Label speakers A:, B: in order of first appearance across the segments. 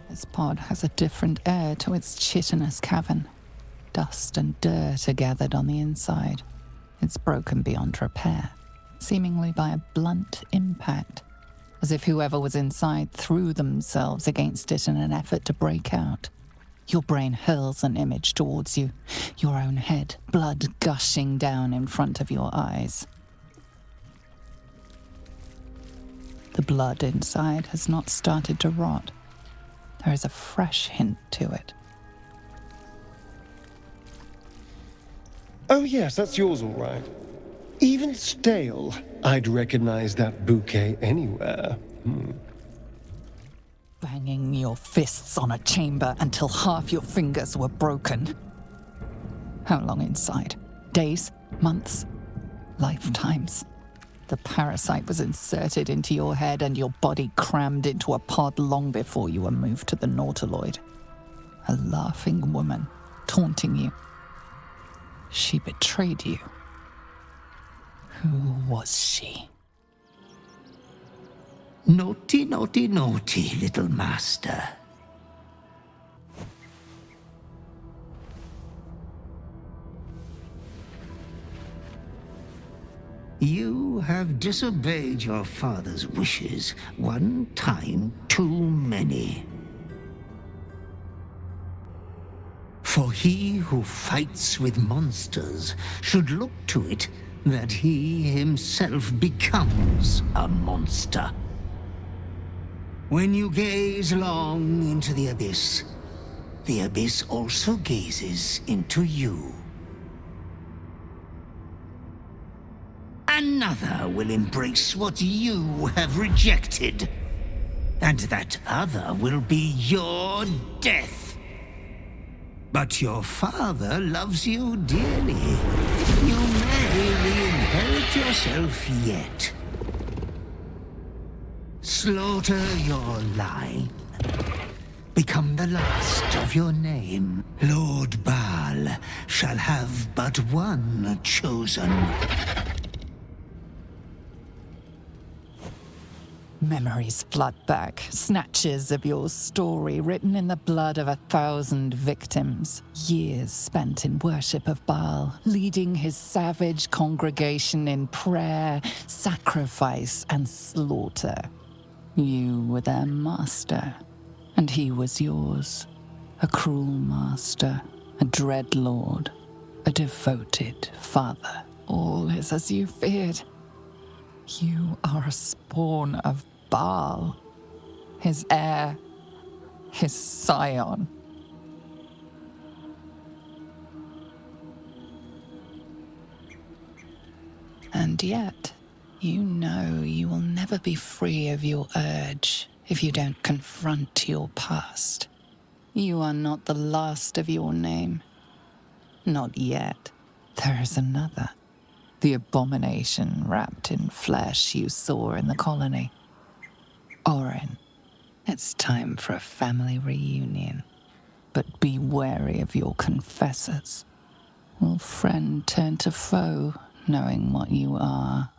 A: This pod has a different air to its chitinous cavern. Dust and dirt are gathered on the inside. It's broken beyond repair, seemingly by a blunt impact, as if whoever was inside threw themselves against it in an effort to break out. Your brain hurls an image towards you, your own head, blood gushing down in front of your eyes. The blood inside has not started to rot. There is a fresh hint to it.
B: Oh yes, that's yours all right. Even stale, I'd recognize that bouquet anywhere.
A: Banging your fists on a chamber until half your fingers were broken. How long inside? Days? Months? Lifetimes? The parasite was inserted into your head and your body crammed into a pod long before you were moved to the nautiloid. A laughing woman, taunting you. She betrayed you. Who was she?
C: Naughty, naughty, naughty, little master. You have disobeyed your father's wishes one time too many. For he who fights with monsters should look to it that he himself becomes a monster. When you gaze long into the abyss also gazes into you. Another will embrace what you have rejected, and that other will be your death. But your father loves you dearly. You may re-inherit yourself yet. Slaughter your line. Become the last of your name. Lord Baal shall have but one chosen.
A: Memories flood back, snatches of your story written in the blood of 1,000 victims. Years spent in worship of Baal, leading his savage congregation in prayer, sacrifice, and slaughter. You were their master, and he was yours. A cruel master, a dread lord, a devoted father. All is as you feared. You are a spawn of Baal, his heir, his scion. And yet, you know you will never be free of your urge if you don't confront your past. You are not the last of your name. Not yet. There is another. The abomination wrapped in flesh you saw in the colony. Orin, it's time for a family reunion. But be wary of your confessors. Will friend turn to foe, knowing what you are?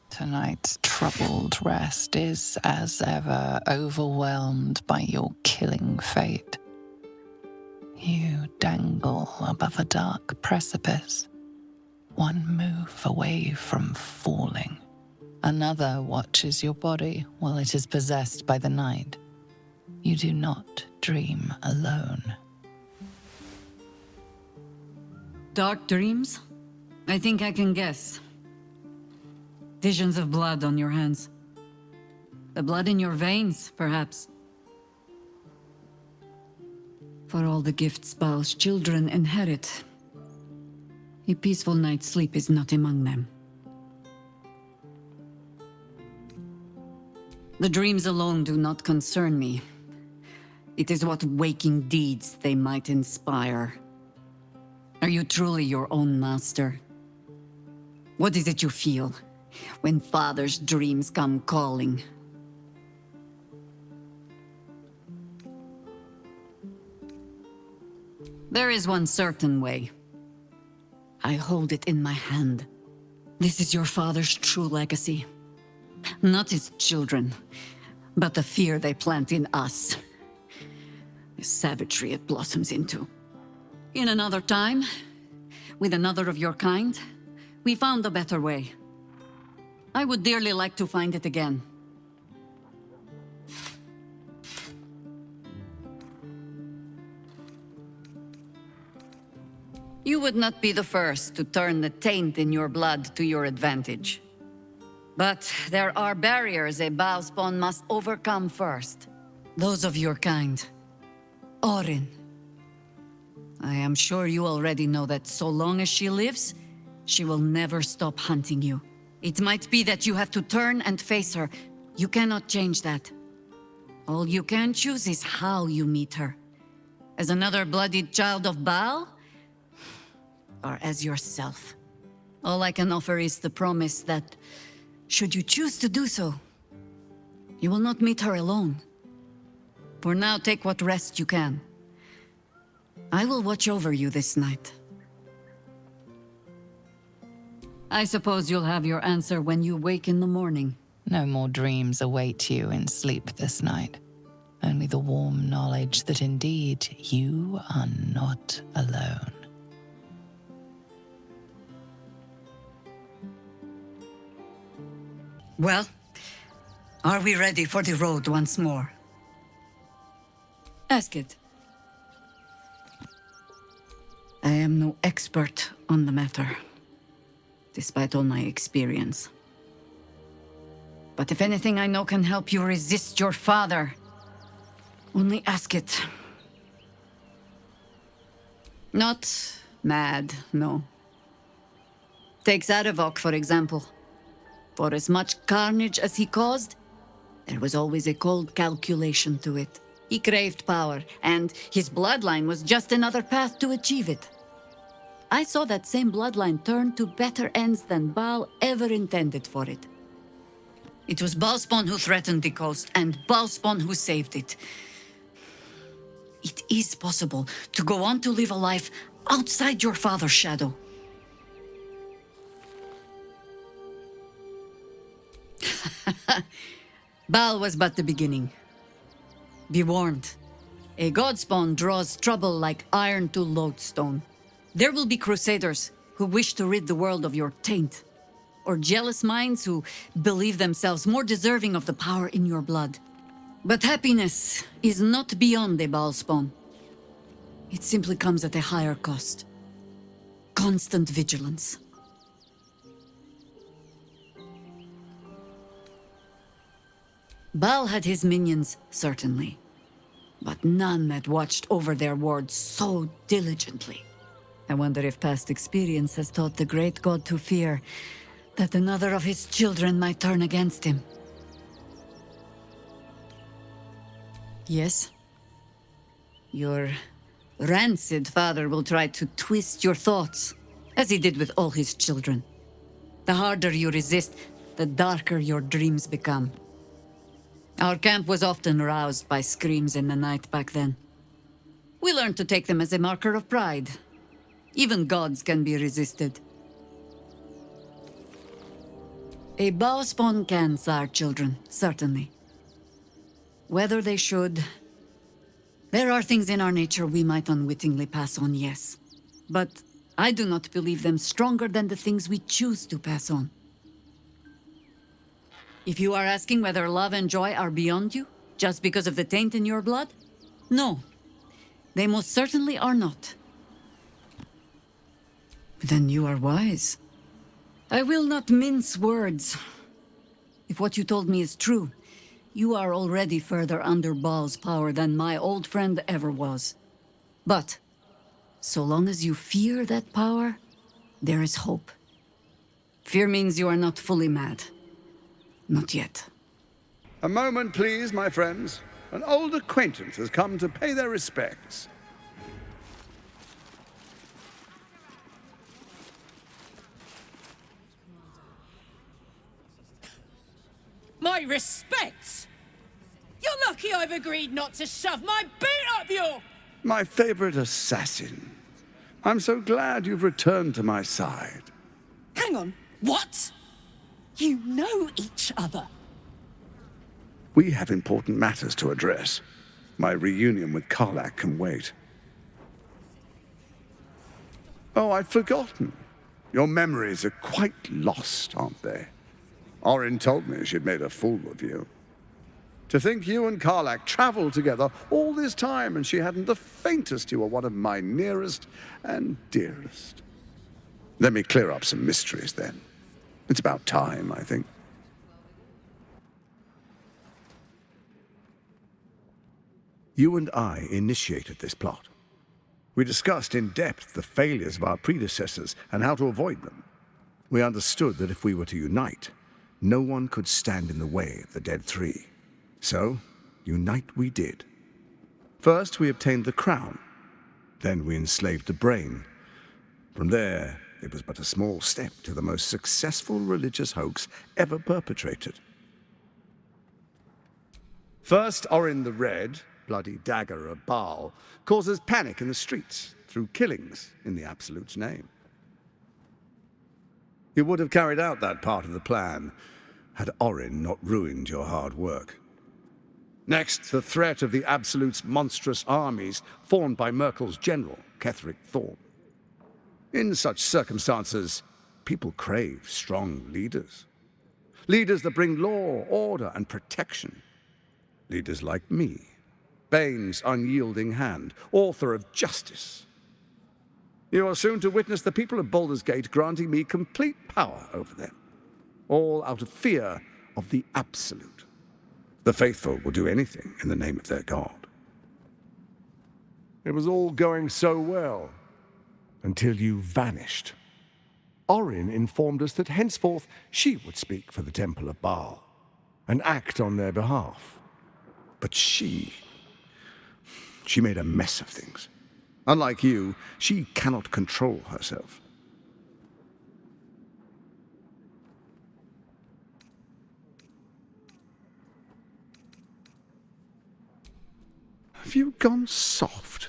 A: Tonight's troubled rest is, as ever, overwhelmed by your killing fate. You dangle above a dark precipice, one move away from falling. Another watches your body while it is possessed by the night. You do not dream alone.
D: Dark dreams? I think I can guess. Visions of blood on your hands. The blood in your veins, perhaps. For all the gifts Baal's children inherit, a peaceful night's sleep is not among them. The dreams alone do not concern me. It is what waking deeds they might inspire. Are you truly your own master? What is it you feel when father's dreams come calling? There is one certain way. I hold it in my hand. This is your father's true legacy. Not his children, but the fear they plant in us. The savagery it blossoms into. In another time, with another of your kind, we found a better way. I would dearly like to find it again. You would not be the first to turn the taint in your blood to your advantage. But there are barriers a Bowspawn must overcome first. Those of your kind. Orin. I am sure you already know that so long as she lives, she will never stop hunting you. It might be that you have to turn and face her. You cannot change that. All you can choose is how you meet her. As another bloodied child of Baal? Or as yourself. All I can offer is the promise that, should you choose to do so, you will not meet her alone. For now, take what rest you can. I will watch over you this night. I suppose you'll have your answer when you wake in the morning.
A: No more dreams await you in sleep this night. Only the warm knowledge that indeed you are not alone.
D: Well, are we ready for the road once more? Ask it. I am no expert on the matter, despite all my experience. But if anything I know can help you resist your father, only ask it. Not mad, no. Take Zadavok, for example. For as much carnage as he caused, there was always a cold calculation to it. He craved power, and his bloodline was just another path to achieve it. I saw that same bloodline turn to better ends than Baal ever intended for it. It was Bowspawn who threatened the coast, and Bowspawn who saved it. It is possible to go on to live a life outside your father's shadow. Baal was but the beginning. Be warned. A godspawn draws trouble like iron to lodestone. There will be crusaders who wish to rid the world of your taint, or jealous minds who believe themselves more deserving of the power in your blood. But happiness is not beyond a Bowspawn. It simply comes at a higher cost. Constant vigilance. Baal had his minions, certainly, but none that watched over their wards so diligently. I wonder if past experience has taught the great god to fear that another of his children might turn against him. Yes? Your rancid father will try to twist your thoughts, as he did with all his children. The harder you resist, the darker your dreams become. Our camp was often roused by screams in the night back then. We learned to take them as a marker of pride. Even gods can be resisted. A Bowspawn can sire children, certainly. Whether they should... There are things in our nature we might unwittingly pass on, yes. But I do not believe them stronger than the things we choose to pass on. If you are asking whether love and joy are beyond you, just because of the taint in your blood? No. They most certainly are not. Then you are wise. I will not mince words. If what you told me is true, you are already further under Baal's power than my old friend ever was. But, so long as you fear that power, there is hope. Fear means you are not fully mad. Not yet.
E: A moment, please, my friends. An old acquaintance has come to pay their respects.
F: My respects? You're lucky I've agreed not to shove my boot up your...
E: My favorite assassin. I'm so glad you've returned to my side.
F: Hang on, what? You know each other?
E: We have important matters to address. My reunion with Karlach can wait. Oh, I'd forgotten. Your memories are quite lost, aren't they? Orin told me she'd made a fool of you. To think you and Karlach traveled together all this time and she hadn't the faintest you were one of my nearest and dearest. Let me clear up some mysteries then. It's about time, I think. You and I initiated this plot. We discussed in depth the failures of our predecessors and how to avoid them. We understood that if we were to unite, no one could stand in the way of the Dead Three. So, unite we did. First, we obtained the crown. Then we enslaved the brain. From there, it was but a small step to the most successful religious hoax ever perpetrated. First, Orin the Red, bloody dagger of Baal, causes panic in the streets through killings in the Absolute's name. You would have carried out that part of the plan had Orin not ruined your hard work. Next, the threat of the Absolute's monstrous armies formed by Merkel's general, Ketheric Thorm. In such circumstances, people crave strong leaders. Leaders that bring law, order, and protection. Leaders like me, Bane's unyielding hand, author of justice. You are soon to witness the people of Baldur's Gate granting me complete power over them, all out of fear of the Absolute. The faithful will do anything in the name of their god.
B: It was all going so well, until you vanished. Orin informed us that henceforth she would speak for the Temple of Baal, and act on their behalf. But she made a mess of things. Unlike you, she cannot control herself. Have you gone soft?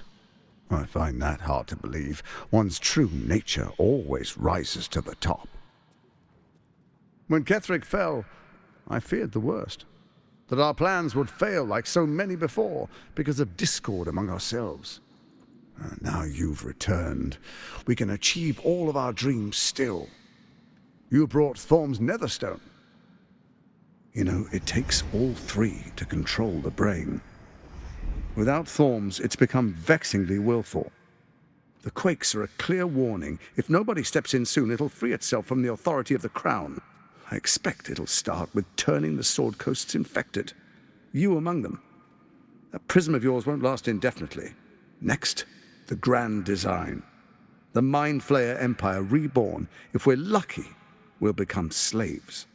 B: I find that hard to believe. One's true nature always rises to the top. When Ketheric fell, I feared the worst. That our plans would fail like so many before because of discord among ourselves. Now you've returned. We can achieve all of our dreams still. You brought Thorm's Netherstone. You know, it takes all three to control the brain. Without Thorm's, it's become vexingly willful. The quakes are a clear warning. If nobody steps in soon, it'll free itself from the authority of the Crown. I expect it'll start with turning the Sword Coasts infected. You among them. That prism of yours won't last indefinitely. Next, the grand design. The Mind Flayer Empire reborn. If we're lucky, we'll become slaves.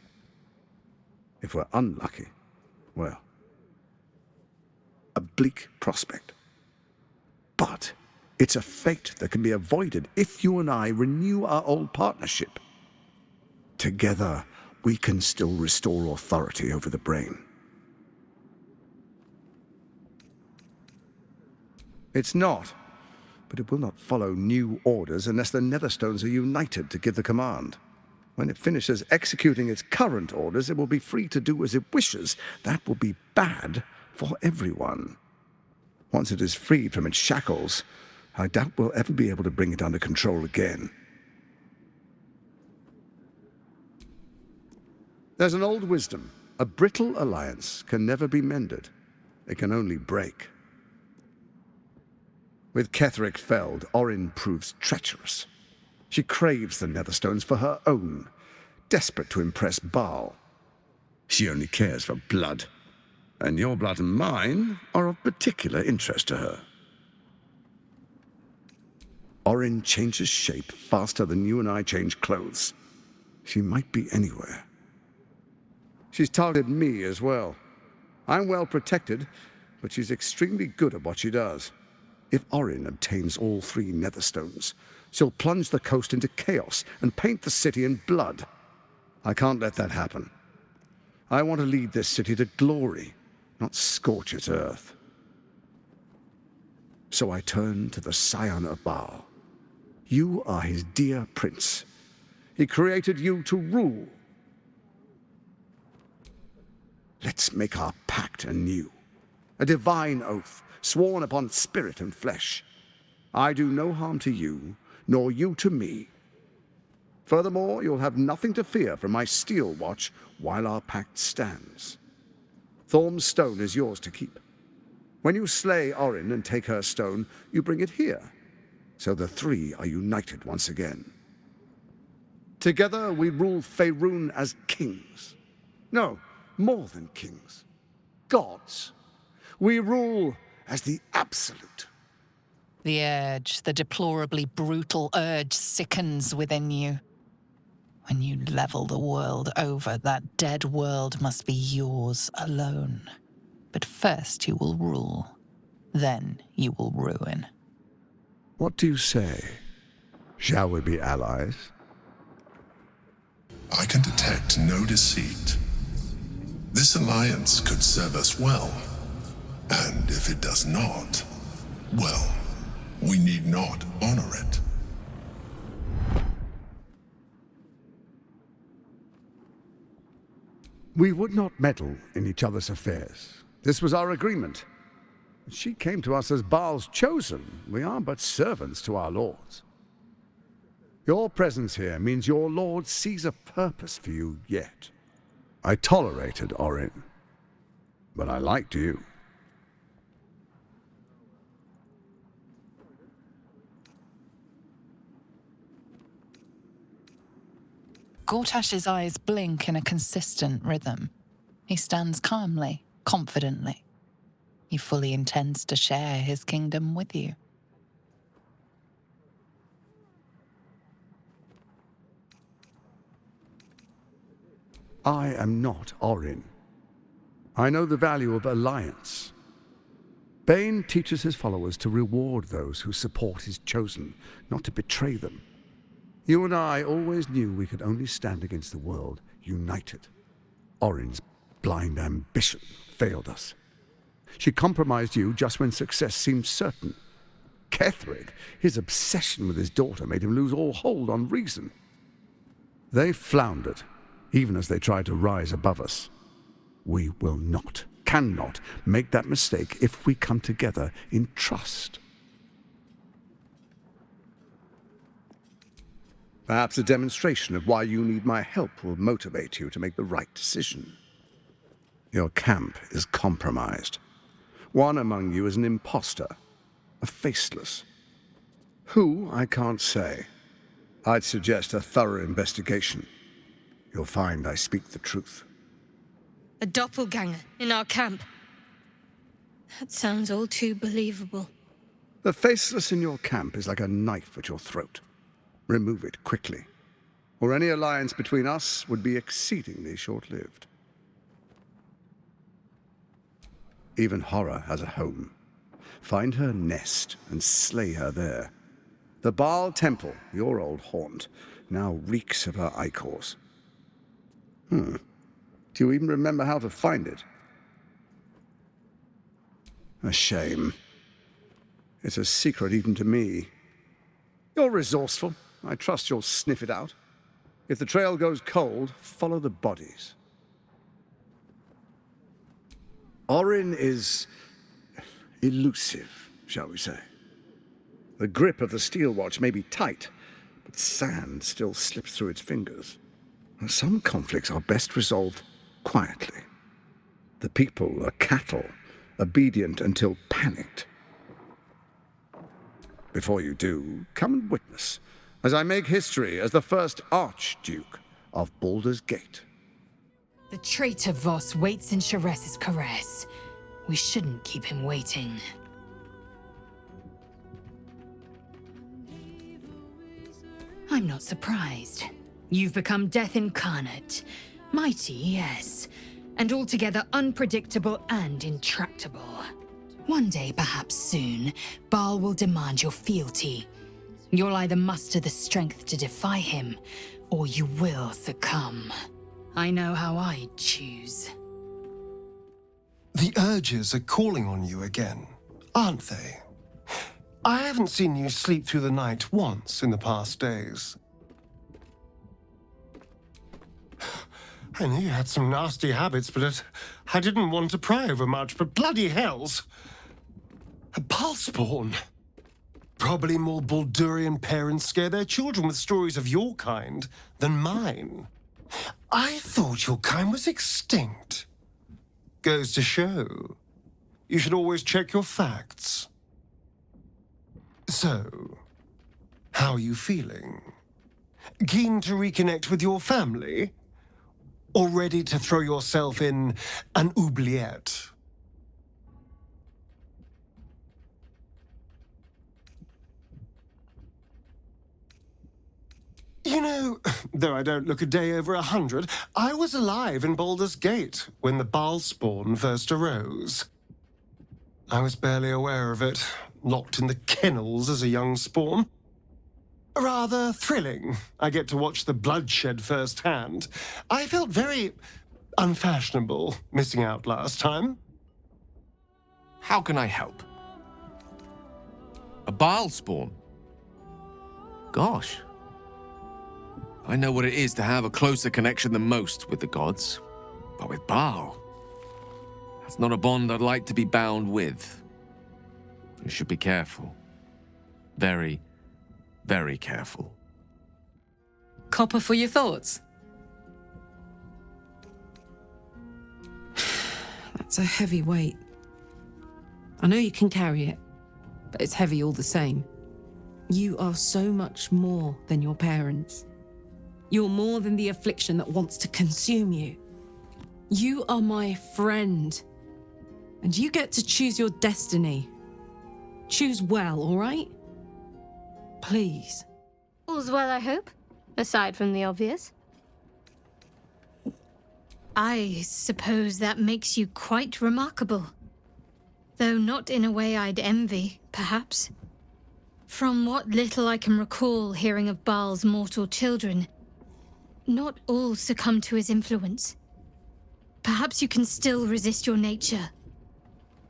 B: If we're unlucky, well, a bleak prospect. But it's a fate that can be avoided if you and I renew our old partnership. Together, we can still restore authority over the brain. It's not, but it will not follow new orders unless the Netherstones are united to give the command. When it finishes executing its current orders, it will be free to do as it wishes. That will be bad for everyone. Once it is freed from its shackles, I doubt we'll ever be able to bring it under control again. There's an old wisdom. A brittle alliance can never be mended. It can only break. With Ketheric felled, Orin proves treacherous. She craves the Netherstones for her own, desperate to impress Baal. She only cares for blood. And your blood and mine are of particular interest to her. Orin changes shape faster than you and I change clothes. She might be anywhere. She's targeted me as well. I'm well protected, but she's extremely good at what she does. If Orin obtains all three Netherstones, she'll plunge the coast into chaos and paint the city in blood. I can't let that happen. I want to lead this city to glory, not scorch its earth. So I turn to the Scion of Baal. You are his dear prince. He created you to rule.
E: Let's make our pact anew. A divine oath, sworn upon spirit and flesh. I do no harm to you, nor you to me. Furthermore, you'll have nothing to fear from my steel watch while our pact stands. Thorm's stone is yours to keep. When you slay Orin and take her stone, you bring it here, so the three are united once again. Together we rule Faerun as kings. No, more than kings. Gods. We rule as the Absolute.
A: The urge, the deplorably brutal urge, sickens within you. When you level the world over, that dead world must be yours alone. But first you will rule. Then you will ruin.
B: What do you say? Shall we be allies?
G: I can detect no deceit. This alliance could serve us well. And if it does not, well, we need not honor it.
B: We would not meddle in each other's affairs. This was our agreement. She came to us as Baal's chosen. We are but servants to our lords. Your presence here means your lord sees a purpose for you yet. I tolerated Orin, but I liked you.
A: Gortash's eyes blink in a consistent rhythm. He stands calmly, confidently. He fully intends to share his kingdom with you.
B: I am not Orin. I know the value of alliance. Bane teaches his followers to reward those who support his chosen, not to betray them. You and I always knew we could only stand against the world united. Orin's blind ambition failed us. She compromised you just when success seemed certain. Kethrig, his obsession with his daughter made him lose all hold on reason. They floundered, even as they tried to rise above us. We will not, cannot, make that mistake if we come together in trust.
E: Perhaps a demonstration of why you need my help will motivate you to make the right decision. Your camp is compromised. One among you is an imposter, a faceless. Who, I can't say. I'd suggest a thorough investigation. You'll find I speak the truth.
H: A doppelganger in our camp. That sounds all too believable.
E: The faceless in your camp is like a knife at your throat. Remove it quickly, or any alliance between us would be exceedingly short-lived. Even horror has a home. Find her nest and slay her there. The Baal Temple, your old haunt, now reeks of her ichors. Do you even remember how to find it? A shame. It's a secret even to me. You're resourceful. I trust you'll sniff it out. If the trail goes cold, follow the bodies. Orin is elusive, shall we say. The grip of the steel watch may be tight, but sand still slips through its fingers. Some conflicts are best resolved quietly. The people are cattle, obedient until panicked. Before you do, come and witness, as I make history as the first Archduke of Baldur's Gate.
I: The traitor Voss waits in Sharess's caress. We shouldn't keep him waiting. I'm not surprised. You've become death incarnate. Mighty, yes, and altogether unpredictable and intractable. One day, perhaps soon, Baal will demand your fealty. You'll either muster the strength to defy him, or you will succumb. I know how I'd choose.
J: The urges are calling on you again, aren't they? I haven't seen you sleep through the night once in the past days. I knew you had some nasty habits, but I didn't want to pry over much, but bloody hells. A Baalspawn. Probably more Baldurian parents scare their children with stories of your kind than mine. I thought your kind was extinct. Goes to show. You should always check your facts. So, how are you feeling? Keen to reconnect with your family? Or ready to throw yourself in an oubliette? You know, though I don't look a day over 100, I was alive in Baldur's Gate when the Baalspawn first arose. I was barely aware of it, locked in the kennels as a young spawn. Rather thrilling. I get to watch the bloodshed firsthand. I felt very unfashionable missing out last time.
K: How can I help? A Baalspawn? Gosh. I know what it is to have a closer connection than most with the gods. But with Baal, that's not a bond I'd like to be bound with. You should be careful. Very, very careful.
L: Copper for your thoughts? That's a heavy weight. I know you can carry it, but it's heavy all the same. You are so much more than your parents. You're more than the affliction that wants to consume you. You are my friend, and you get to choose your destiny. Choose well, all right? Please.
H: All's well, I hope, aside from the obvious. I suppose that makes you quite remarkable. Though not in a way I'd envy, perhaps. From what little I can recall hearing of Baal's mortal children, not all succumb to his influence. Perhaps you can still resist your nature,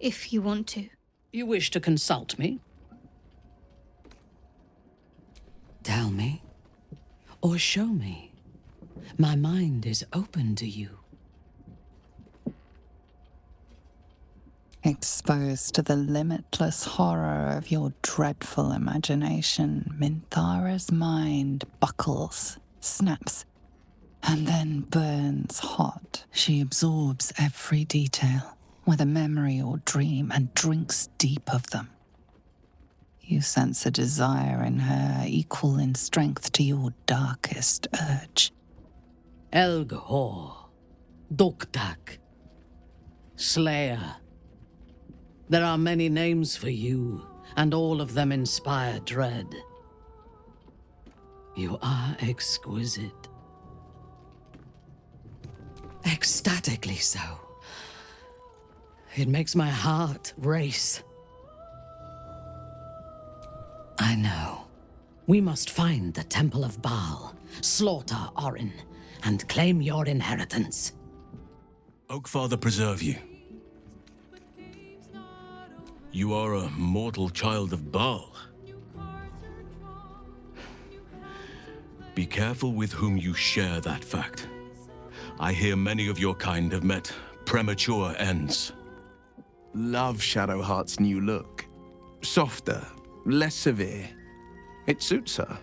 H: if you want to.
M: You wish to consult me?
N: Tell me, or show me. My mind is open to you.
A: Exposed to the limitless horror of your dreadful imagination, Minthara's mind buckles, snaps, and then burns hot. She absorbs every detail, whether memory or dream, and drinks deep of them. You sense a desire in her equal in strength to your darkest urge.
M: Elgor, Doktak, Slayer. There are many names for you, and all of them inspire dread. You are exquisite.
N: Ecstatically so.
M: It makes my heart race.
N: I know.
M: We must find the Temple of Baal, slaughter Orin, and claim your inheritance.
O: Oakfather preserve you. You are a mortal child of Baal. Be careful with whom you share that fact. I hear many of your kind have met premature ends.
K: Love Shadowheart's new look. Softer, less severe. It suits her.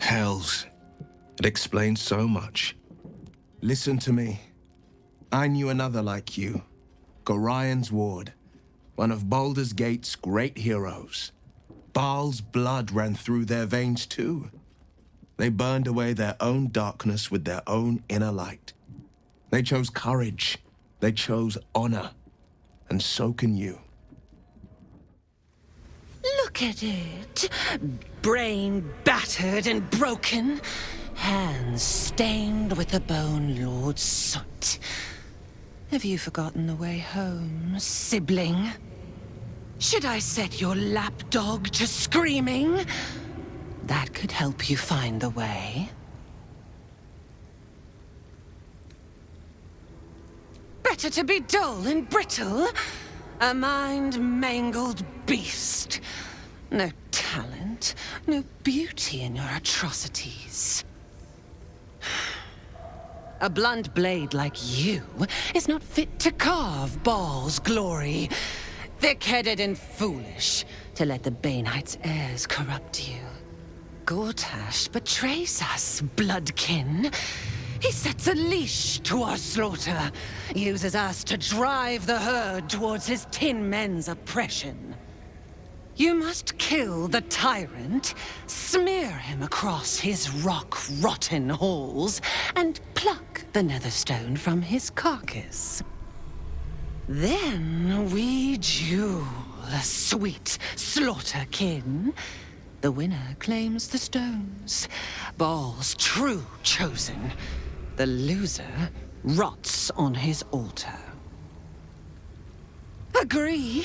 K: Hells. It explains so much. Listen to me. I knew another like you. Gorion's ward. One of Baldur's Gate's great heroes. Baal's blood ran through their veins too. They burned away their own darkness with their own inner light. They chose courage. They chose honor. And so can you.
P: Look at it. Brain battered and broken. Hands stained with the Bone Lord's soot. Have you forgotten the way home, sibling? Should I set your lapdog to screaming? That could help you find the way. Better to be dull and brittle. A mind-mangled beast. No talent, no beauty in your atrocities. A blunt blade like you is not fit to carve Baal's glory. Thick-headed and foolish to let the Baneites' heirs corrupt you. Gortash betrays us, bloodkin. He sets a leash to our slaughter, uses us to drive the herd towards his tin men's oppression. You must kill the tyrant, smear him across his rock-rotten halls, and pluck the netherstone from his carcass. Then we duel, sweet slaughterkin. The winner claims the stones, Baal's true chosen. The loser rots on his altar. Agree,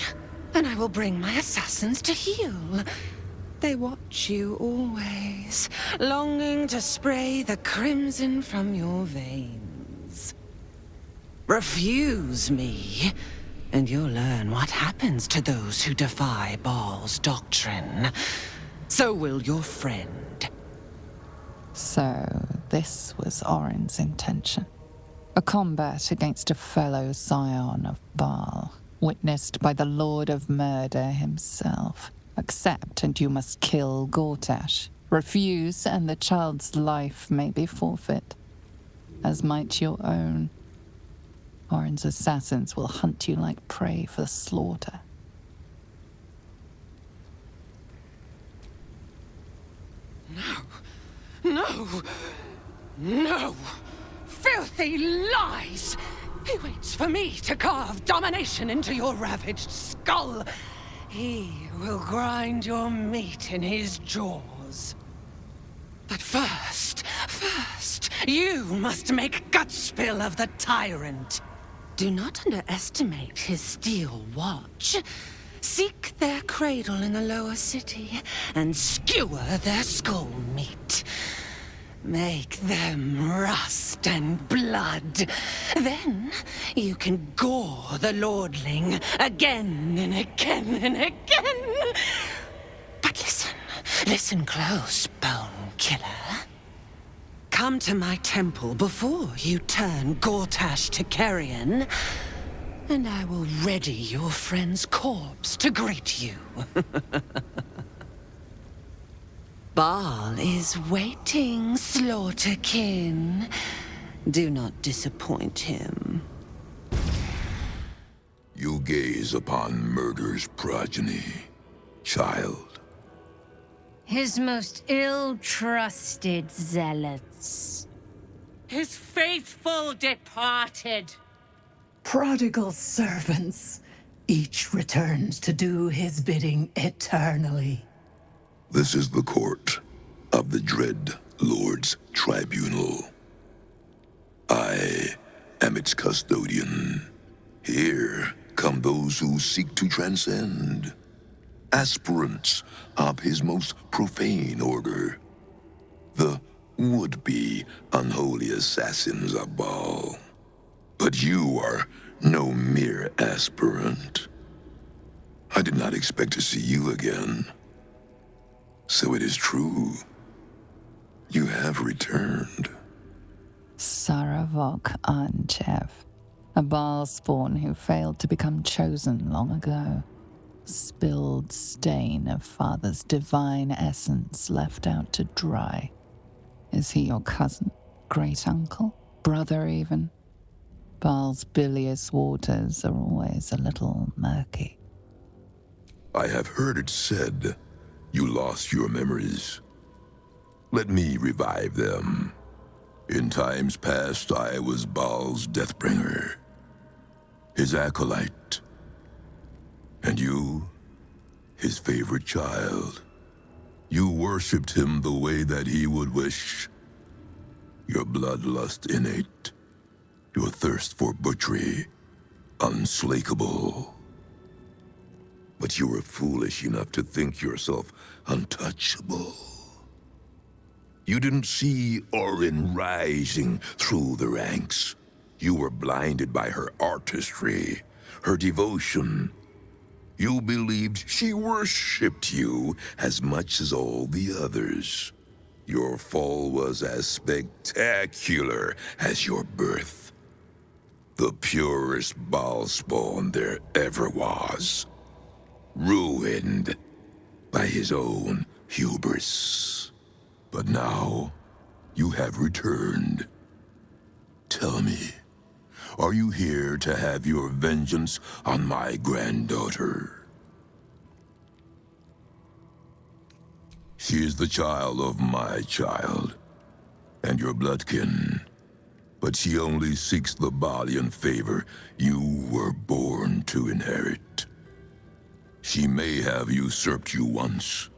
P: and I will bring my assassins to heal. They watch you always, longing to spray the crimson from your veins. Refuse me, and you'll learn what happens to those who defy Baal's doctrine. So will your friend.
A: So, this was Orin's intention. A combat against a fellow scion of Baal, witnessed by the Lord of Murder himself. Accept and you must kill Gortash. Refuse and the child's life may be forfeit, as might your own. Orin's assassins will hunt you like prey for slaughter.
P: No! No! Filthy lies! He waits for me to carve domination into your ravaged skull. He will grind your meat in his jaws. But first, you must make gutspill of the tyrant. Do not underestimate his steel watch. Seek their cradle in the lower city and skewer their skull meat. Make them rust and blood. Then you can gore the lordling again and again and again. But listen close, Bone Killer. Come to my temple before you turn Gortash to carrion, and I will ready your friend's corpse to greet you. Baal is waiting, slaughterkin. Do not disappoint him.
Q: You gaze upon murder's progeny, child.
R: His most ill-trusted zealots.
F: His faithful departed.
S: Prodigal servants. Each returns to do his bidding eternally.
Q: This is the court of the Dread Lord's Tribunal. I am its custodian. Here come those who seek to transcend, aspirants of his most profane order, the would-be unholy assassins of Baal. But you are no mere aspirant. I did not expect to see you again. So it is true. You have returned.
A: Saravok Anchev, a Baal spawn who failed to become chosen long ago. Spilled stain of father's divine essence left out to dry. Is he your cousin? Great uncle? Brother even? Baal's bilious waters are always a little murky.
Q: I have heard it said you lost your memories. Let me revive them. In times past, I was Baal's deathbringer, his acolyte. And you, his favorite child. You worshipped him the way that he would wish. Your bloodlust innate, your thirst for butchery unslakable. But you were foolish enough to think yourself untouchable. You didn't see Orin rising through the ranks. You were blinded by her artistry, her devotion. You believed she worshipped you as much as all the others. Your fall was as spectacular as your birth. The purest Baal spawn there ever was. Ruined by his own hubris. But now, you have returned. Tell me, are you here to have your vengeance on my granddaughter? She is the child of my child, and your bloodkin. But she only seeks the body and favor you were born to inherit. She may have usurped you once,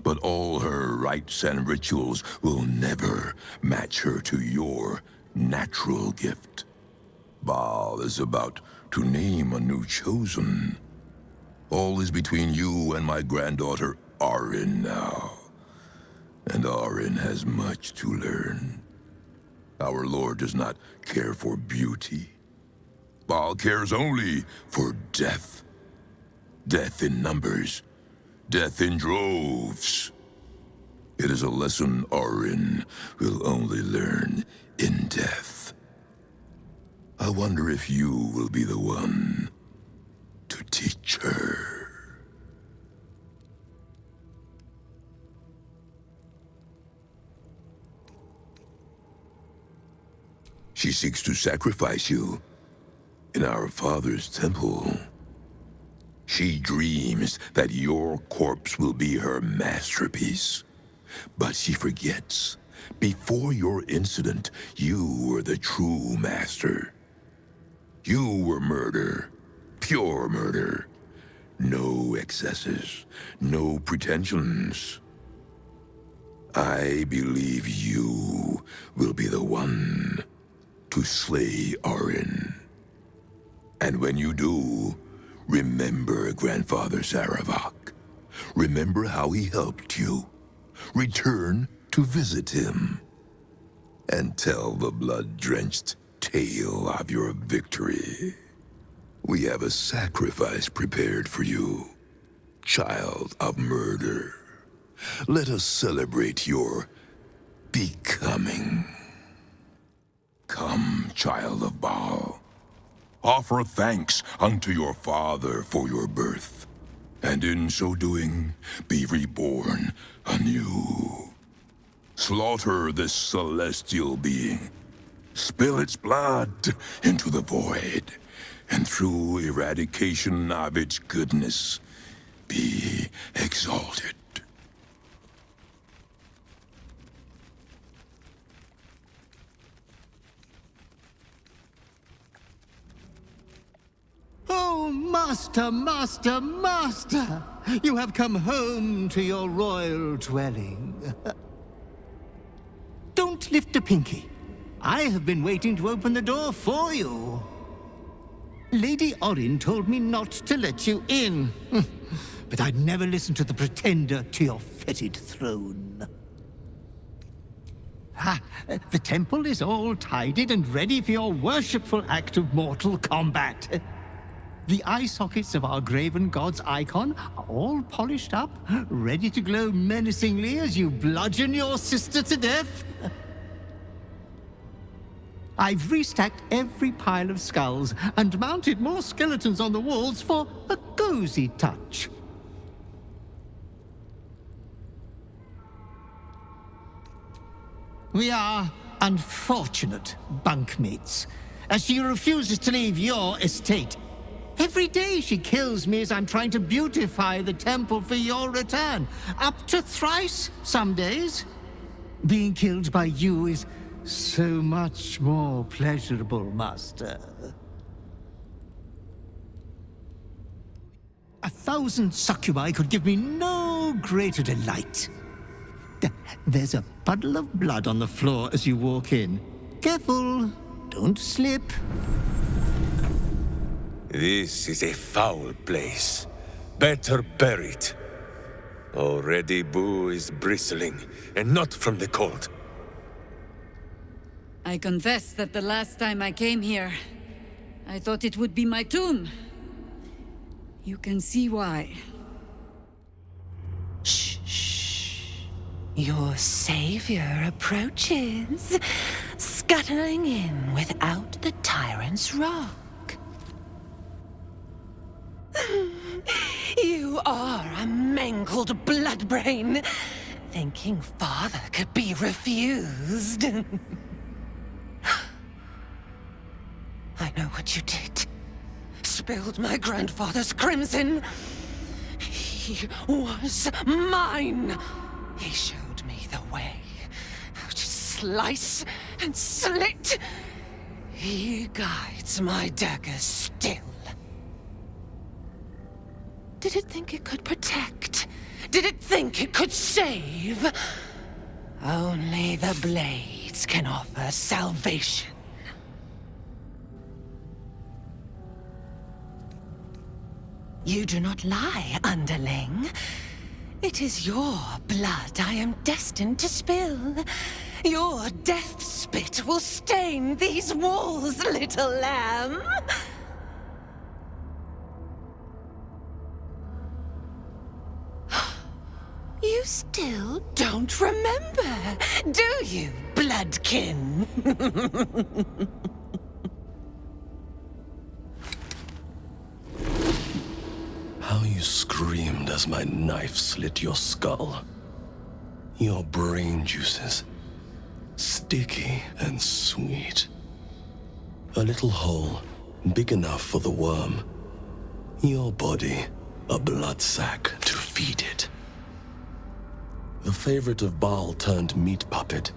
Q: but all her rites and rituals will never match her to your natural gift. Baal is about to name a new chosen. All is between you and my granddaughter, Orin, now. And Orin has much to learn. Our Lord does not care for beauty. Baal cares only for death. Death in numbers. Death in droves. It is a lesson Orin will only learn in death. I wonder if you will be the one to teach her. She seeks to sacrifice you in our father's temple. She dreams that your corpse will be her masterpiece. But she forgets, before your incident, you were the true master. You were murder, pure murder. No excesses, no pretensions. I believe you will be the one to slay Orin. And when you do, remember Grandfather Saravak. Remember how he helped you. Return to visit him. And tell the blood-drenched tale of your victory. We have a sacrifice prepared for you, child of murder. Let us celebrate your becoming. Come, child of Baal. Offer thanks unto your father for your birth, and in so doing, be reborn anew. Slaughter this celestial being. Spill its blood into the void, and through eradication of its goodness, be exalted.
C: Oh, master, master, master! You have come home to your royal dwelling. Don't lift a pinky. I have been waiting to open the door for you. Lady Orin told me not to let you in. But I'd never listen to the pretender to your fetid throne. The temple is all tidied and ready for your worshipful act of mortal combat. The eye sockets of our graven god's icon are all polished up, ready to glow menacingly as you bludgeon your sister to death. I've restacked every pile of skulls and mounted more skeletons on the walls for a cozy touch. We are unfortunate bunkmates, as she refuses to leave your estate. Every day she kills me as I'm trying to beautify the temple for your return. Up to thrice some days. Being killed by you is so much more pleasurable, master. 1,000 succubi could give me no greater delight. There's a puddle of blood on the floor as you walk in. Careful, don't slip.
T: This is a foul place. Better bury it. Already Boo is bristling, and not from the cold.
D: I confess that the last time I came here, I thought it would be my tomb. You can see why.
N: Shh, shh.
P: Your savior approaches, scuttling in without the tyrant's rock. You are a mangled bloodbrain, thinking father could be refused. I know what you did. Spilled my grandfather's crimson. He was mine. He showed me the way. How to slice and slit. He guides my daggers still. Did it think it could protect? Did it think it could save? Only the blades can offer salvation. You do not lie, underling. It is your blood I am destined to spill. Your death spit will stain these walls, little lamb. You still don't remember, do you, bloodkin?
O: How you screamed as my knife slit your skull. Your brain juices, sticky and sweet. A little hole, big enough for the worm. Your body, a blood sack to feed it. The favorite of Baal turned meat puppet,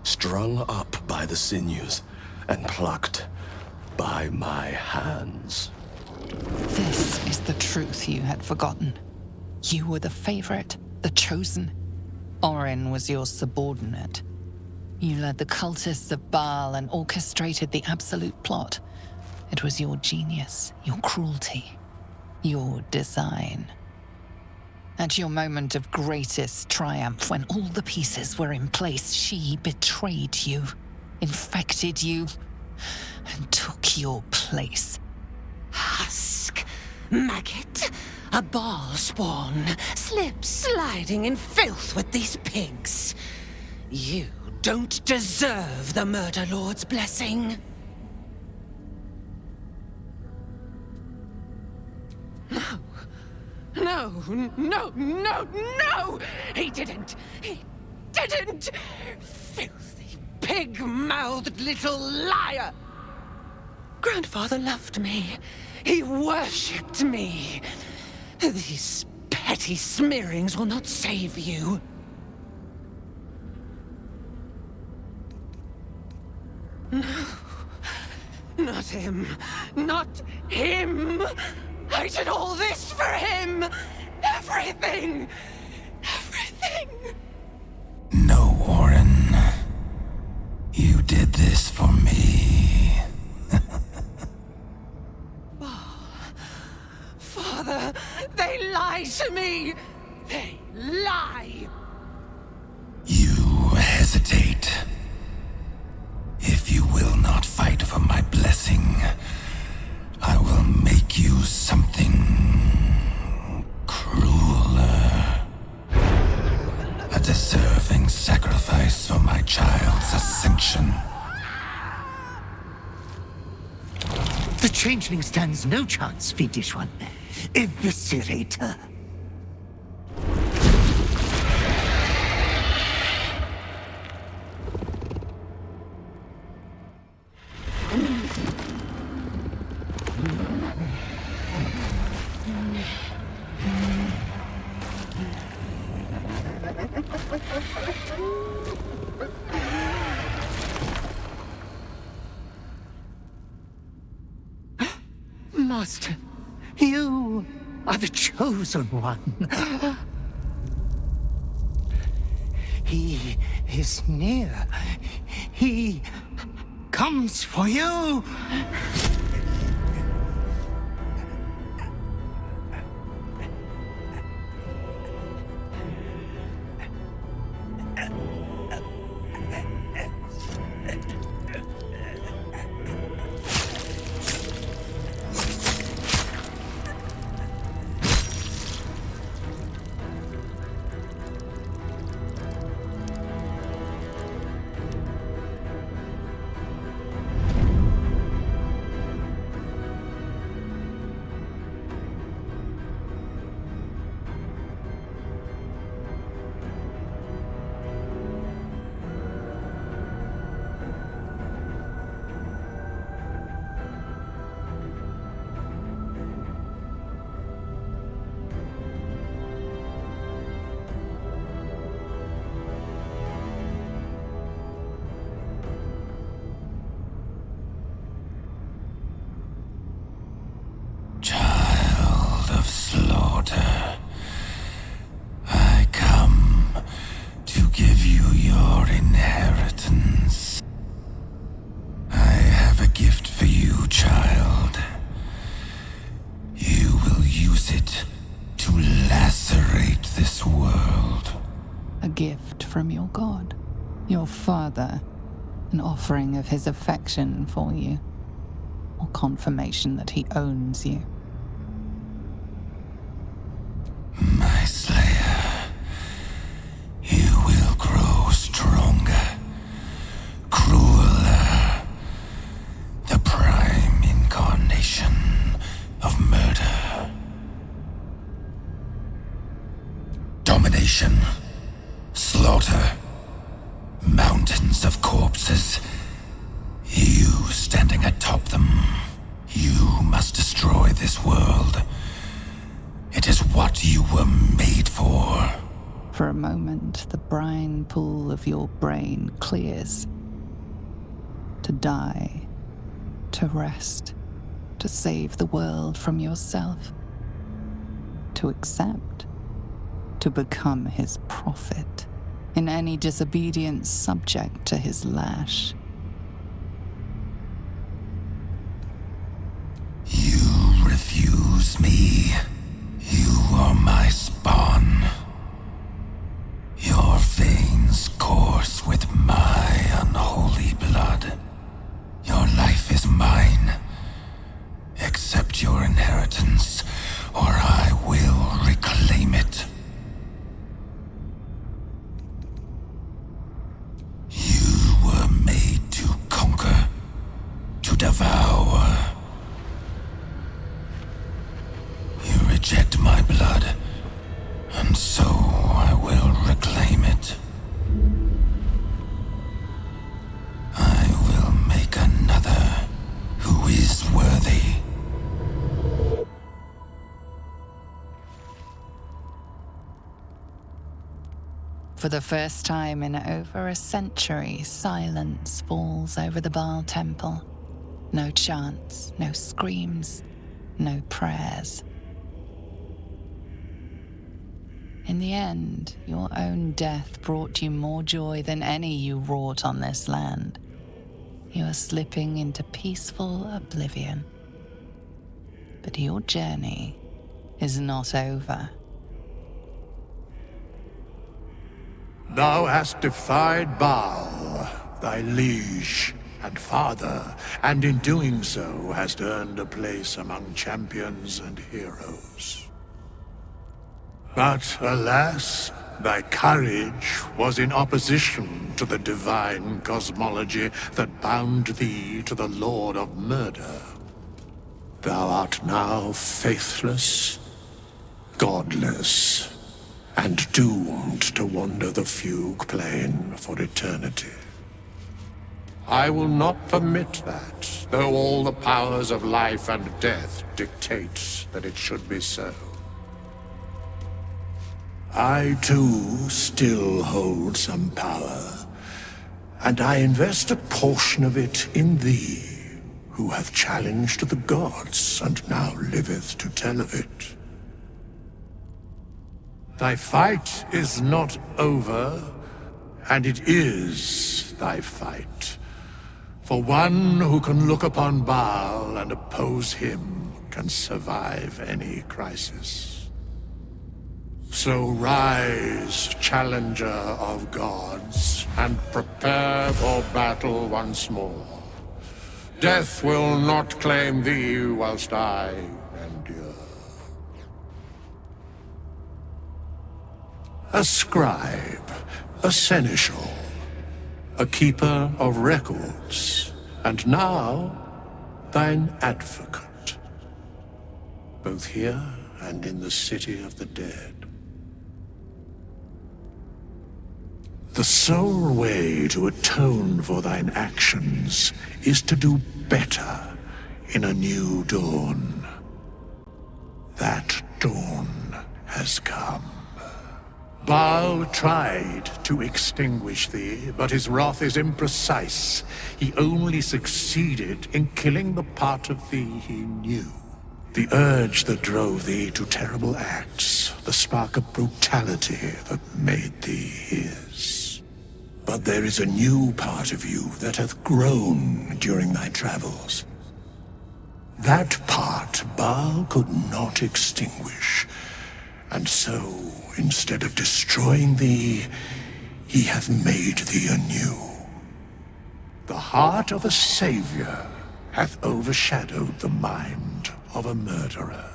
O: strung up by the sinews and plucked by my hands.
A: This is the truth you had forgotten. You were the favorite, the chosen. Orin was your subordinate. You led the cultists of Baal and orchestrated the absolute plot. It was your genius, your cruelty, your design. At your moment of greatest triumph, when all the pieces were in place, she betrayed you, infected you, and took your place.
P: Husk, maggot, a Baal spawn, sliding in filth with these pigs. You don't deserve the Murder Lord's blessing. No! He didn't! Filthy, pig-mouthed little liar! Grandfather loved me. He worshipped me. These petty smearings will not save you. No. Not him. Not him! I did all this for him! Everything!
U: No, Orin. You did this for me.
P: Father, they lie to me! They lie!
U: You hesitate. If you will not fight for my blessing, I will make you something crueler. A deserving sacrifice for my child's ascension.
C: The changeling stands no chance, fiendish one. Eviscerate her. Master, you are the chosen one. He is near. He comes for you.
U: daughter. I come to give you your inheritance. I have a gift for you, child. You will use it to lacerate this world.
A: A gift from your god, your father, an offering of his affection for you, or confirmation that he owns you.
U: My slayer, you will grow stronger, crueler, the prime incarnation of murder. Domination, slaughter, mountains of corpses. You standing atop them. You must destroy this world. It is what you were made for.
A: For a moment, the brine pool of your brain clears. To die, to rest, to save the world from yourself. To accept, to become his prophet. In any disobedience, subject to his lash.
U: You refuse me. You are my spawn. Your veins course with my unholy blood. Your life is mine. Accept your inheritance, or I will reclaim it. You were made to conquer, to devour. You reject my blood, and so I will reclaim it. I will make another who is worthy.
A: For the first time in over a century, silence falls over the Baal temple. No chants, no screams, no prayers. In the end, your own death brought you more joy than any you wrought on this land. You are slipping into peaceful oblivion. But your journey is not over.
G: Thou hast defied Baal, thy liege and father, and in doing so hast earned a place among champions and heroes. But alas, thy courage was in opposition to the divine cosmology that bound thee to the Lord of Murder. Thou art now faithless, godless, and doomed to wander the fugue plane for eternity. I will not permit that, though all the powers of life and death dictate that it should be so. I too still hold some power, and I invest a portion of it in thee, who hath challenged the gods and now liveth to tell of it. Thy fight is not over, and it is thy fight. For one who can look upon Baal and oppose him can survive any crisis. So rise, challenger of gods, and prepare for battle once more. Death will not claim thee whilst I endure. A scribe, a seneschal, a keeper of records, and now thine advocate, both here and in the city of the dead. The sole way to atone for thine actions is to do better in a new dawn. That dawn has come. Baal tried to extinguish thee, but his wrath is imprecise. He only succeeded in killing the part of thee he knew. The urge that drove thee to terrible acts, the spark of brutality that made thee his. But there is a new part of you that hath grown during thy travels. That part Baal could not extinguish, and so, instead of destroying thee, he hath made thee anew. The heart of a savior hath overshadowed the mind of a murderer.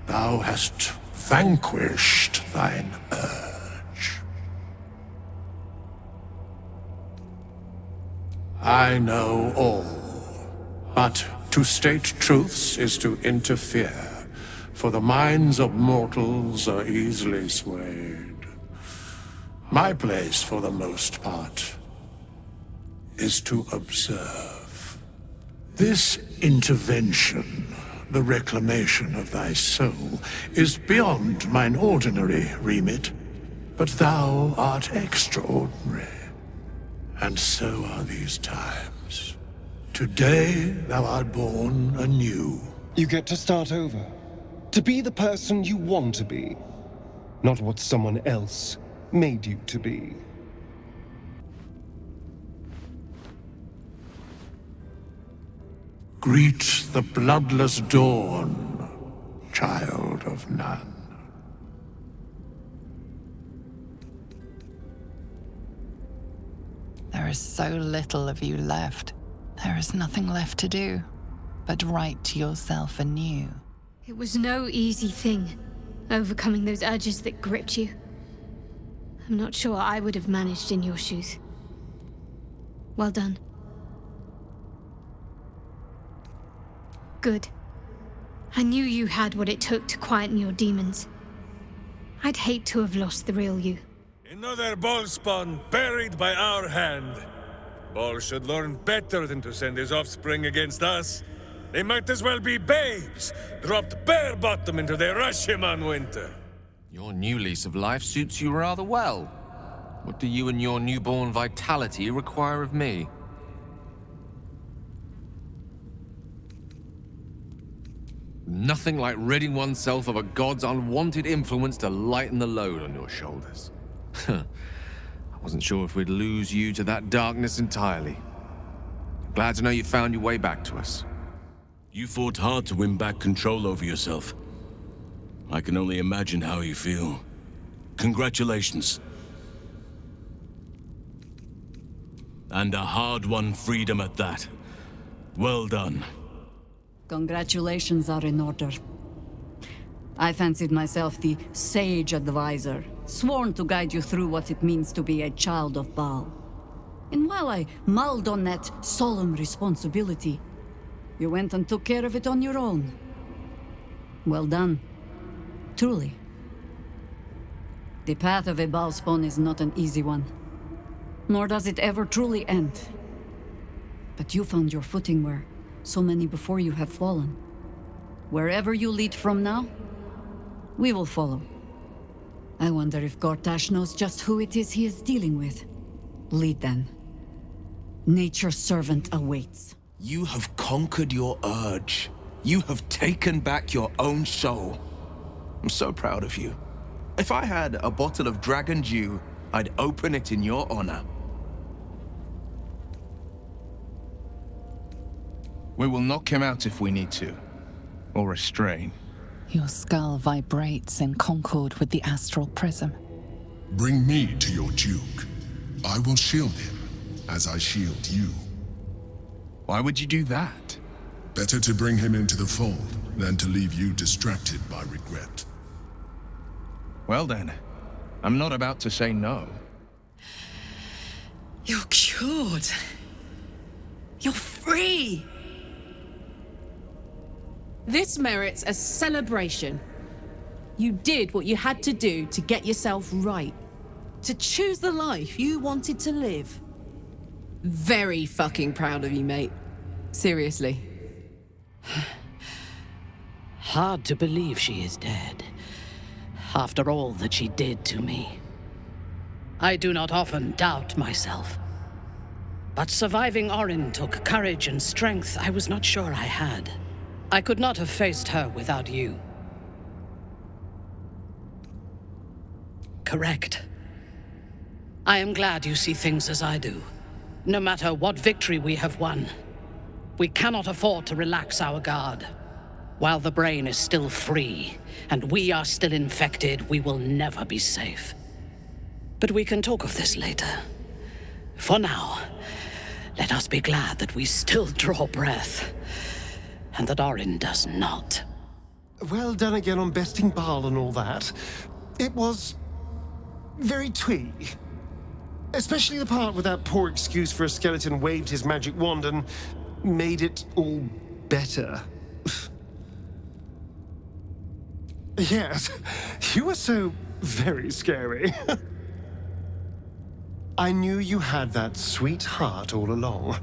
G: Thou hast vanquished thine urge. I know all, but to state truths is to interfere, for the minds of mortals are easily swayed. My place, for the most part, is to observe. This intervention, the reclamation of thy soul, is beyond mine ordinary remit, but thou art extraordinary, and so are these times. Today thou art born anew.
J: You get to start over. To be the person you want to be, not what someone else made you to be.
G: Greet the bloodless dawn, child of none.
A: There is so little of you left. There is nothing left to do but write yourself anew.
H: It was no easy thing, overcoming those urges that gripped you. I'm not sure I would have managed in your shoes. Well done. Good. I knew you had what it took to quieten your demons. I'd hate to have lost the real you.
T: Another ball spawn buried by our hand. Ball should learn better than to send his offspring against us. They might as well be babes, dropped bare bottom into the Rashiman winter.
B: Your new lease of life suits you rather well. What do you and your newborn vitality require of me? Nothing like ridding oneself of a god's unwanted influence to lighten the load on your shoulders. I wasn't sure if we'd lose you to that darkness entirely. Glad to know you found your way back to us.
O: You fought hard to win back control over yourself. I can only imagine how you feel. Congratulations. And a hard-won freedom at that. Well done.
D: Congratulations are in order. I fancied myself the sage advisor, sworn to guide you through what it means to be a child of Baal. And while I mulled on that solemn responsibility, you went and took care of it on your own. Well done. Truly. The path of a Baal spawn is not an easy one, nor does it ever truly end. But you found your footing where so many before you have fallen. Wherever you lead from now, we will follow. I wonder if Gortash knows just who it is he is dealing with. Lead then. Nature's servant awaits.
K: You have conquered your urge. You have taken back your own soul. I'm so proud of you. If I had a bottle of dragon dew, I'd open it in your honor.
B: We will knock him out if we need to, or restrain.
A: Your skull vibrates in concord with the astral prism.
U: Bring me to your Duke. I will shield him, as I shield you.
B: Why would you do that?
U: Better to bring him into the fold than to leave you distracted by regret.
B: Well then, I'm not about to say no.
I: You're cured. You're free.
L: This merits a celebration. You did what you had to do to get yourself right. To choose the life you wanted to live. Very fucking proud of you, mate. Seriously.
M: Hard to believe she is dead, after all that she did to me. I do not often doubt myself. But surviving Orin took courage and strength I was not sure I had. I could not have faced her without you. Correct. I am glad you see things as I do. No matter what victory we have won, we cannot afford to relax our guard. While the brain is still free, and we are still infected, we will never be safe. But we can talk of this later. For now, let us be glad that we still draw breath, and that Orin does not.
J: Well done again on besting Baal and all that. It was very twee. Especially the part where that poor excuse for a skeleton waved his magic wand and made it all better. Yes, you were so very scary. I knew you had that sweet heart all along.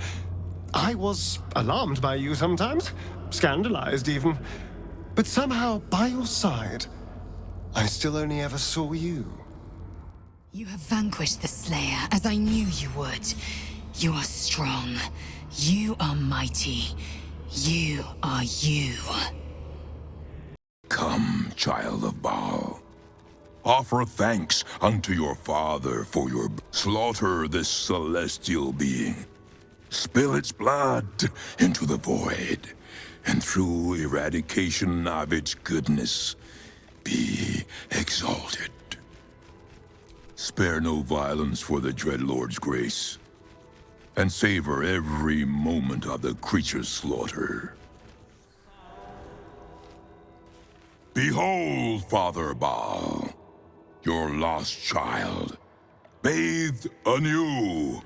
J: I was alarmed by you sometimes, scandalized even. But somehow, by your side, I still only ever saw you.
I: You have vanquished the Slayer, as I knew you would. You are strong. You are mighty. You are you.
Q: Come, child of Baal. Offer thanks unto your father for your slaughter this celestial being. Spill its blood into the void, and through eradication of its goodness, be exalted. Spare no violence for the Dreadlord's grace, and savor every moment of the creature's slaughter. Behold, Father Baal, your lost child, bathed anew.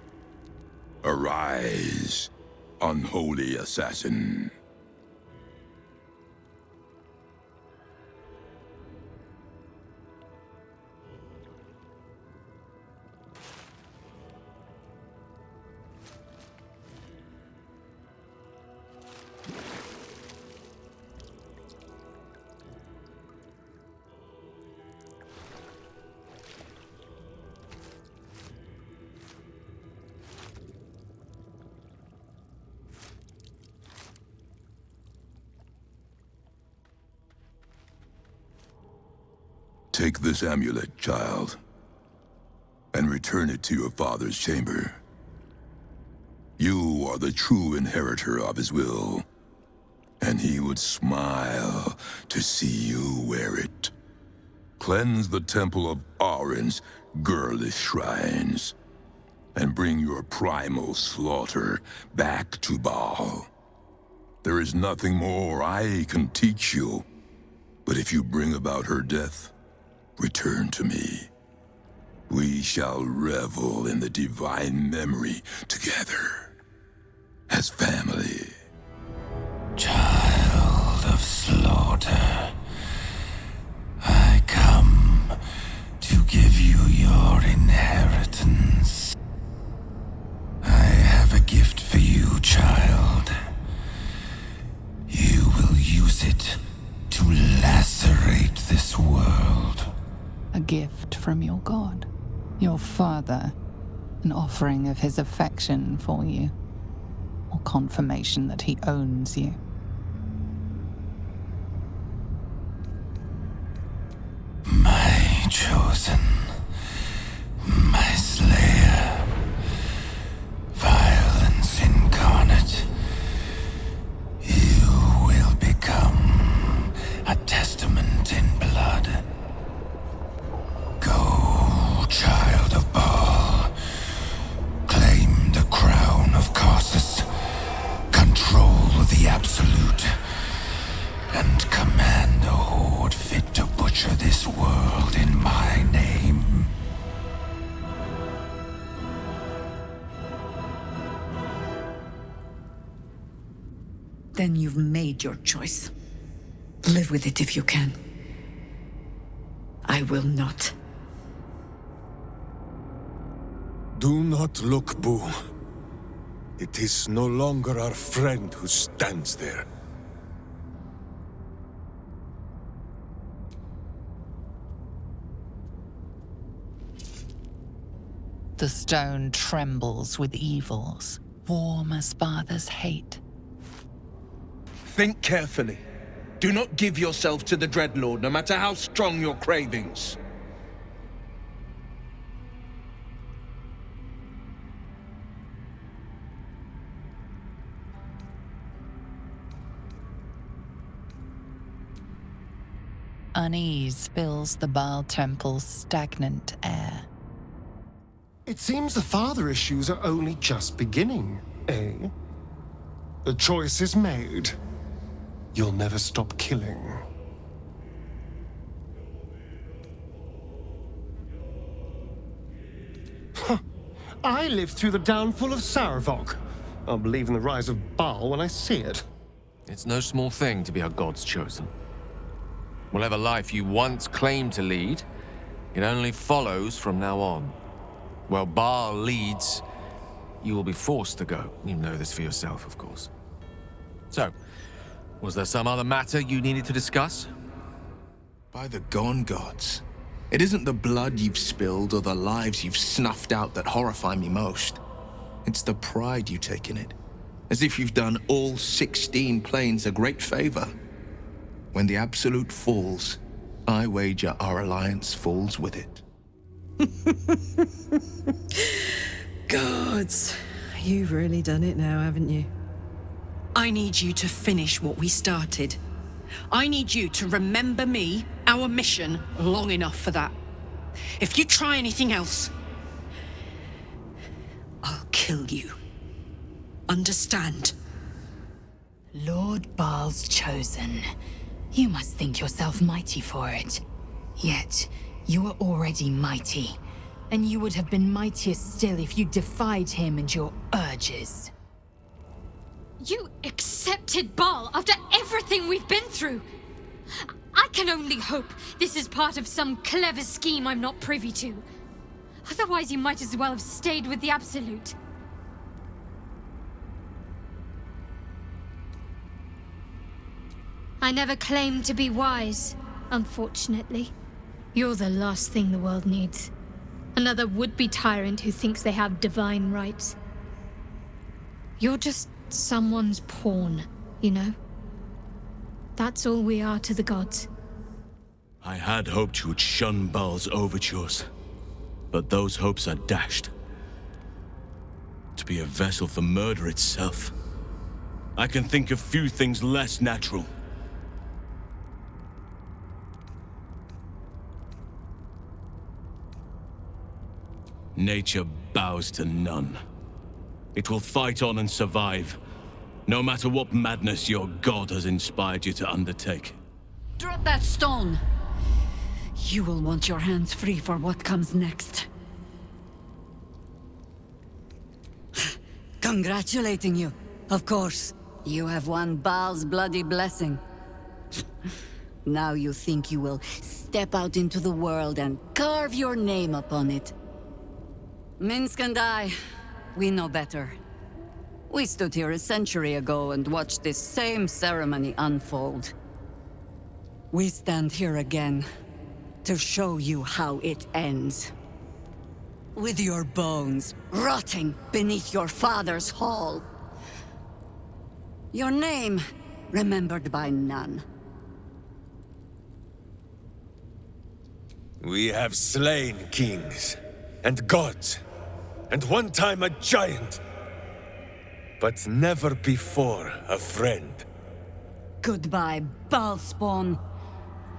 Q: Arise, unholy assassin. Take this amulet, child, and return it to your father's chamber. You are the true inheritor of his will, and he would smile to see you wear it. Cleanse the temple of Orin's girlish shrines, and bring your primal slaughter back to Baal. There is nothing more I can teach you, but if you bring about her death, return to me. We shall revel in the divine memory together, as family.
U: Child of slaughter, I come to give you your inheritance. I have a gift for you, child. You will use it to lacerate this world.
A: A gift from your god, your father, an offering of his affection for you, or confirmation that he owns you.
U: My chosen, my slayer, violence incarnate, you will become a testament in blood. Go, child of Baal. Claim the crown of Karsus. Control the Absolute. And command a horde fit to butcher this world in my name.
D: Then you've made your choice. Live with it if you can. I will not.
T: Do not look, Boo. It is no longer our friend who stands there.
A: The stone trembles with evils, warm as father's hate.
K: Think carefully. Do not give yourself to the Dreadlord, no matter how strong your cravings.
A: Unease fills the Baal Temple's stagnant air.
J: It seems the father issues are only just beginning, eh? The choice is made. You'll never stop killing. Huh. I lived through the downfall of Saravok. I'll believe in the rise of Baal when I see it.
B: It's no small thing to be a god's chosen. Whatever life you once claimed to lead, it only follows from now on. Where Baal leads, you will be forced to go. You know this for yourself, of course. So, was there some other matter you needed to discuss?
K: By the gone gods. It isn't the blood you've spilled or the lives you've snuffed out that horrify me most. It's the pride you take in it. As if you've done all 16 planes a great favor. When the Absolute falls, I wager our alliance falls with it.
L: Gods, you've really done it now, haven't you?
F: I need you to finish what we started. I need you to remember me, our mission, long enough for that. If you try anything else, I'll kill you. Understand?
I: Lord Baal's chosen. You must think yourself mighty for it. Yet, you are already mighty. And you would have been mightier still if you defied him and your urges.
H: You accepted Baal after everything we've been through. I can only hope this is part of some clever scheme I'm not privy to. Otherwise, you might as well have stayed with the Absolute. I never claimed to be wise, unfortunately. You're the last thing the world needs. Another would-be tyrant who thinks they have divine rights. You're just someone's pawn, you know? That's all we are to the gods.
E: I had hoped you would shun Baal's overtures, but those hopes are dashed. To be a vessel for murder itself, I can think of few things less natural. Nature bows to none. It will fight on and survive, no matter what madness your god has inspired you to undertake.
D: Drop that stone! You will want your hands free for what comes next. Congratulating you, of course. You have won Baal's bloody blessing. Now you think you will step out into the world and carve your name upon it. Minsk and I, we know better. We stood here a century ago and watched this same ceremony unfold. We stand here again to show you how it ends. With your bones rotting beneath your father's hall. Your name remembered by none.
T: We have slain kings and gods, and one time a giant, but never before a friend.
D: Goodbye, Baalspawn.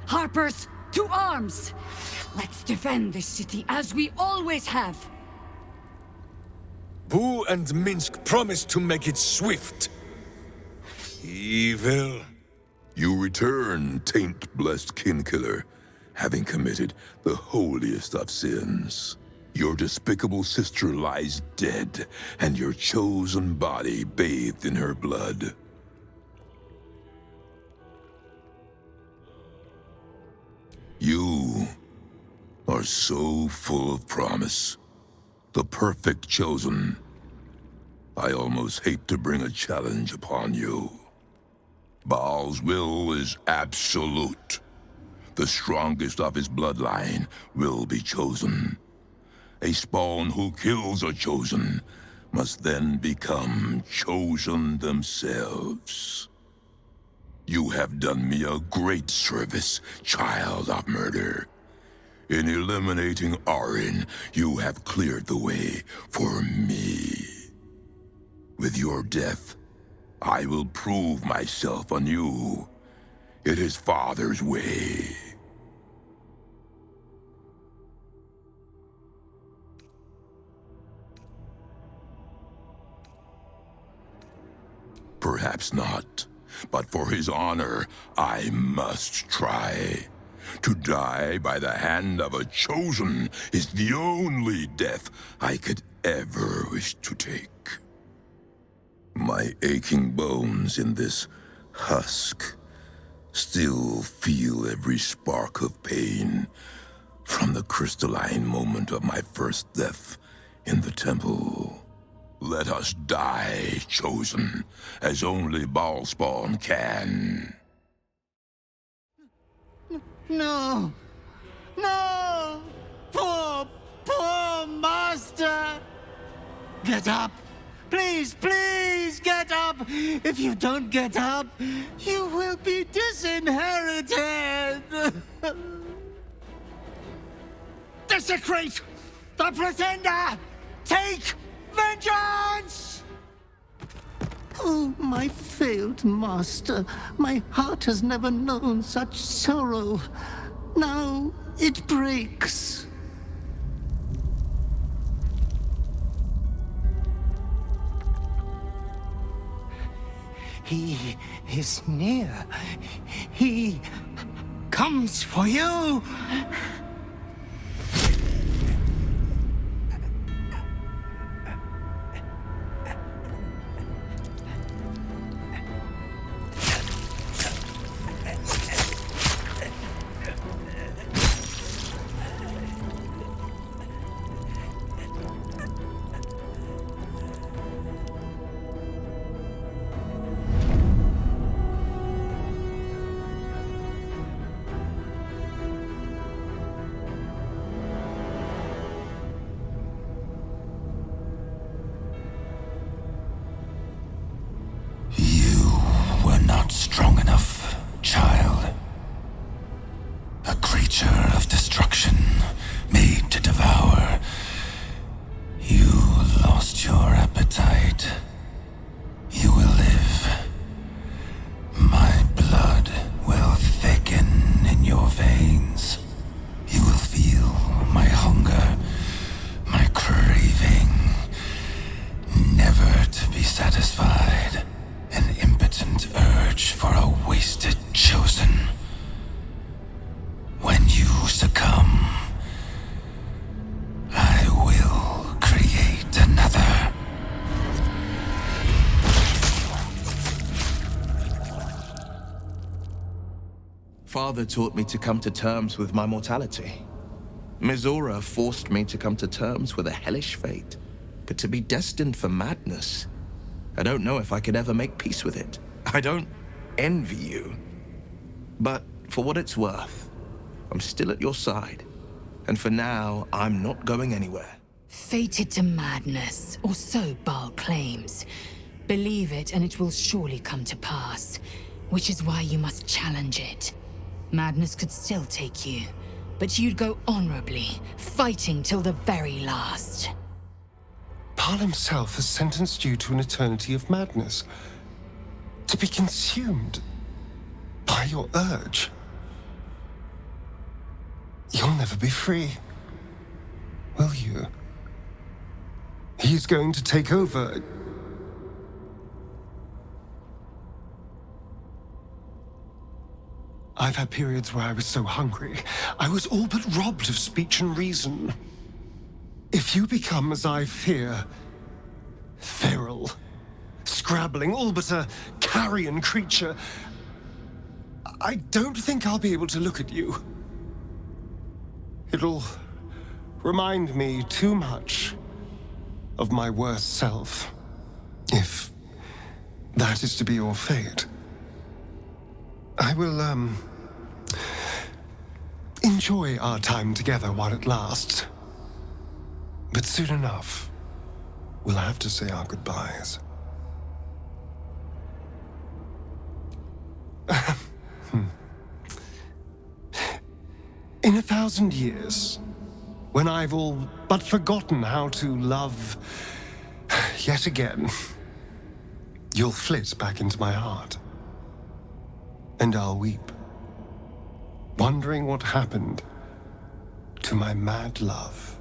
D: Harpers, to arms! Let's defend this city as we always have.
T: Boo and Minsk promised to make it swift. Evil.
Q: You return, taint-blessed kinkiller, having committed the holiest of sins. Your despicable sister lies dead, and your chosen body bathed in her blood. You are so full of promise. The perfect chosen. I almost hate to bring a challenge upon you. Baal's will is absolute. The strongest of his bloodline will be chosen. A spawn who kills a chosen must then become chosen themselves. You have done me a great service, child of murder. In eliminating Arin, you have cleared the way for me. With your death, I will prove myself anew. It is Father's way. Perhaps not, but for his honor, I must try. To die by the hand of a chosen is the only death I could ever wish to take. My aching bones in this husk still feel every spark of pain from the crystalline moment of my first death in the temple. Let us die, chosen, as only Baalspawn can.
C: No! No! Poor master! Get up! Please, please get up! If you don't get up, you will be disinherited! Desecrate the pretender! Take vengeance! Oh, my failed master. My heart has never known such sorrow. Now it breaks. He is near. He comes for you.
U: Strong enough, child. A creature of destruction, made to devour. You lost your appetite. You will live. My blood will thicken in your veins. You will feel my hunger, my craving, never to be satisfied. An impotent urge for a wasted chosen. When you succumb, I will create another.
K: Father taught me to come to terms with my mortality. Mizora forced me to come to terms with a hellish fate. But to be destined for madness, I don't know if I could ever make peace with it. I don't envy you. But for what it's worth, I'm still at your side. And for now, I'm not going anywhere.
I: Fated to madness, or so Baal claims. Believe it, and it will surely come to pass. Which is why you must challenge it. Madness could still take you, but you'd go honorably, fighting till the very last.
J: Baal himself has sentenced you to an eternity of madness. To be consumed by your urge. You'll never be free, will you? He's going to take over. I've had periods where I was so hungry, I was all but robbed of speech and reason. If you become, as I fear, feral, scrabbling, all but a carrion creature, I don't think I'll be able to look at you. It'll remind me too much of my worst self, if that is to be your fate. I will, enjoy our time together while it lasts. But soon enough, we'll have to say our goodbyes. In 1,000 years, when I've all but forgotten how to love yet again, you'll flit back into my heart. And I'll weep, wondering what happened to my mad love.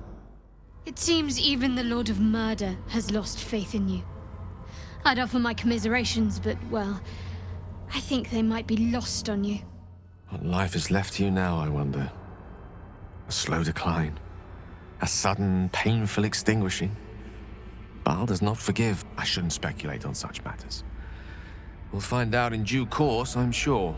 H: It seems even the Lord of Murder has lost faith in you. I'd offer my commiserations, but, well, I think they might be lost on you.
B: What life is left to you now, I wonder? A slow decline? A sudden, painful extinguishing? Baal does not forgive. I shouldn't speculate on such matters. We'll find out in due course, I'm sure.